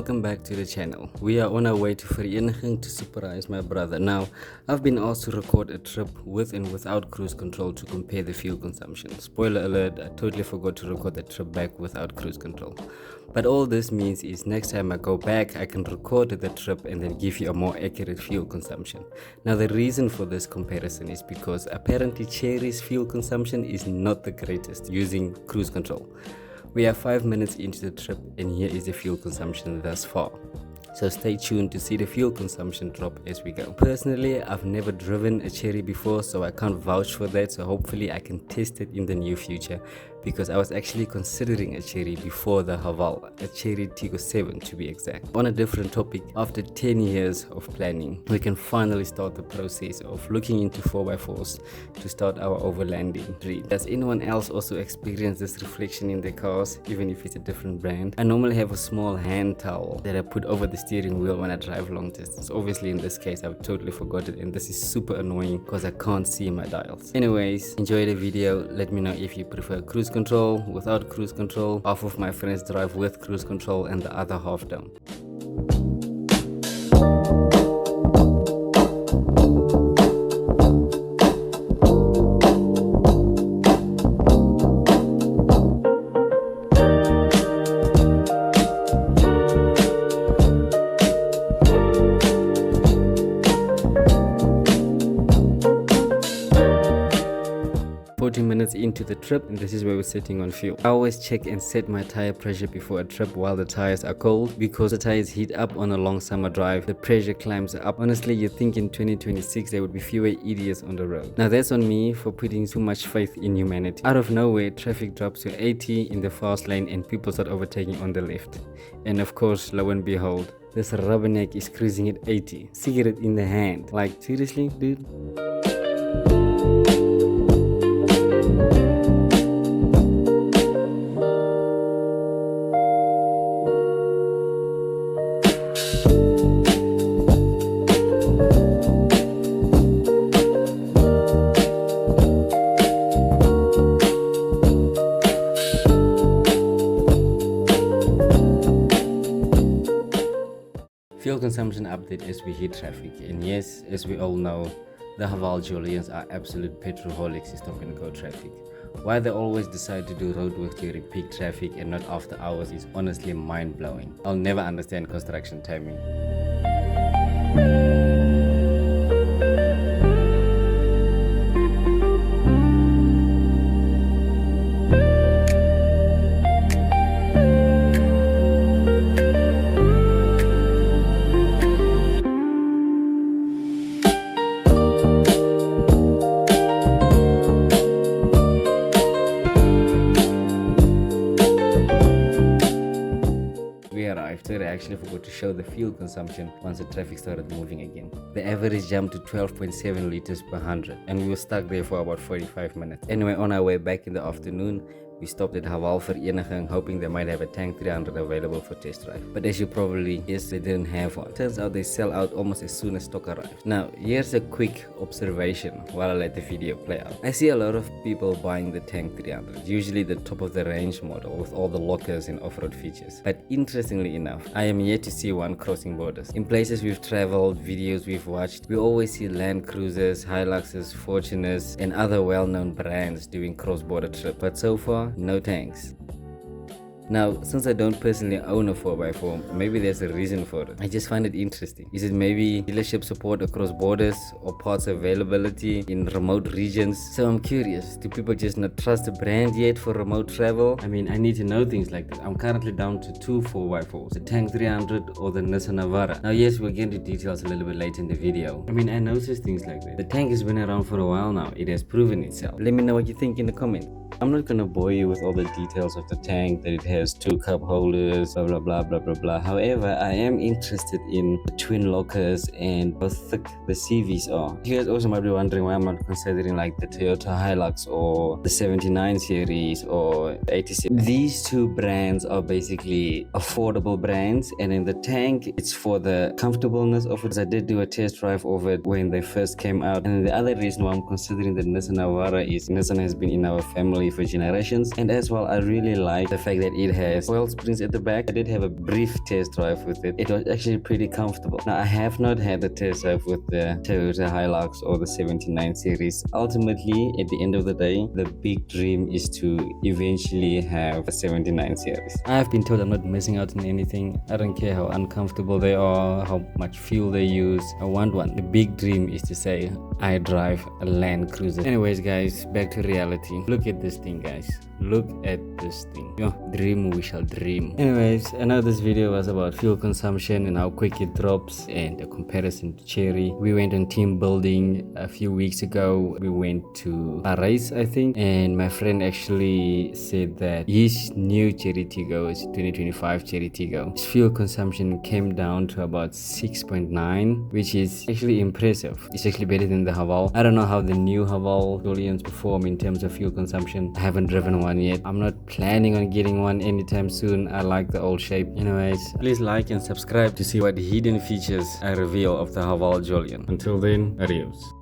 welcome back to the channel. We are on our way to Vereniging to surprise my brother. Now, I've been asked to record a trip with and without cruise control to compare the fuel consumption. Spoiler alert, I totally forgot to record the trip back without cruise control. But all this means is next time I go back, I can record the trip and then give you a more accurate fuel consumption. Now, the reason for this comparison is because apparently Cherry's fuel consumption is not the greatest using cruise control. We are 5 minutes into the trip and here is the fuel consumption thus far. So stay tuned to see the fuel consumption drop as we go. Personally, I've never driven a Cherry before, so I can't vouch for that, so hopefully I can test it in the near future, because I was actually considering a Cherry before the Haval, a Cherry Tiggo 7 to be exact. On a different topic, after 10 years of planning, we can finally start the process of looking into 4x4s to start our overlanding dream. Does anyone else also experience this reflection in their cars, even if it's a different brand? I normally have a small hand towel that I put over the steering wheel when I drive long distance. Obviously in this case I've totally forgot it, and this is super annoying because I can't see my dials. Anyways, enjoy the video. Let me know if you prefer cruise control, without cruise control. Half of my friends drive with cruise control and the other half don't. 40 minutes into the trip, and this is where we're sitting on fuel. I always check and set my tire pressure before a trip while the tires are cold, because the tires heat up on a long summer drive, the pressure climbs up. Honestly, you'd think in 2026 there would be fewer idiots on the road. Now that's on me for putting too much faith in humanity. Out of nowhere, traffic drops to 80 in the fast lane and people start overtaking on the left. And of course, lo and behold, this rubberneck is cruising at 80. Cigarette in the hand. Like, seriously, dude? Fuel consumption update as we hit traffic, and yes, as we all know, the Haval Jolions are absolute petrolholics in stop and go traffic. Why they always decide to do roadworks during peak traffic and not after hours is honestly mind-blowing. I'll never understand construction timing. I actually forgot to show the fuel consumption once the traffic started moving again. The average jumped to 12.7 liters per 100, and we were stuck there for about 45 minutes. Anyway, on our way back in the afternoon, we stopped at Haval Vereniging, hoping they might have a tank 300 available for test drive. But as you probably guessed, they didn't have one. Turns out they sell out almost as soon as stock arrives. Now, here's a quick observation while I let the video play out. I see a lot of people buying the tank 300, usually the top of the range model with all the lockers and off-road features. But interestingly enough, I am yet to see one crossing borders. In places we've traveled, videos we've watched, we always see Land Cruisers, Hiluxes, Fortuners, and other well-known brands doing cross-border trips. But so far, no tanks. Now, since I don't personally own a 4x4, maybe there's a reason for it. I just find it interesting. Is it maybe dealership support across borders or parts availability in remote regions? So I'm curious, do people just not trust the brand yet for remote travel? I mean, I need to know things like that. I'm currently down to two 4x4s, the Tank 300 or the Nissan Navara. Now yes, we'll get into details a little bit later in the video. I mean, I noticed things like that. The tank has been around for a while now. It has proven itself. Let me know what you think in the comments. I'm not gonna bore you with all the details of the tank, that it has 2 cup holders, blah blah blah blah blah blah. However, I am interested in the twin lockers and how thick the CVs are. You guys also might be wondering why I'm not considering like the Toyota Hilux or the 79 series or 86. These two brands are basically affordable brands, and in the tank it's for the comfortableness of it. I did do a test drive of it when they first came out, and the other reason why I'm considering the Nissan Navara is Nissan has been in our family made for generations. And as well, I really like the fact that it has oil springs at the back. I did have a brief test drive with it. It was actually pretty comfortable. Now, I have not had the test drive with the Toyota Hilux or the 79 series. Ultimately, at the end of the day, the big dream is to eventually have a 79 series. I've been told I'm not missing out on anything. I don't care how uncomfortable they are, how much fuel they use. I want one. The big dream is to say I drive a Land Cruiser. Anyways, guys, back to reality. Look at this thing, guys. Look at this thing. Dream we shall dream. Anyways, I know this video was about fuel consumption and how quick it drops and a comparison to Cherry. We went on team building a few weeks ago. We went to a race, I think, and my friend actually said that his new Cherry Tiggo, his 2025 Cherry Tiggo, his fuel consumption came down to about 6.9, which is actually impressive. It's actually better than the Haval. I don't know how the new Haval Jolions perform in terms of fuel consumption. I haven't driven one yet. I'm not planning on getting one anytime soon. I like the old shape. Anyways, please like and subscribe to see what hidden features I reveal of the Haval Jolion. Until then, adios.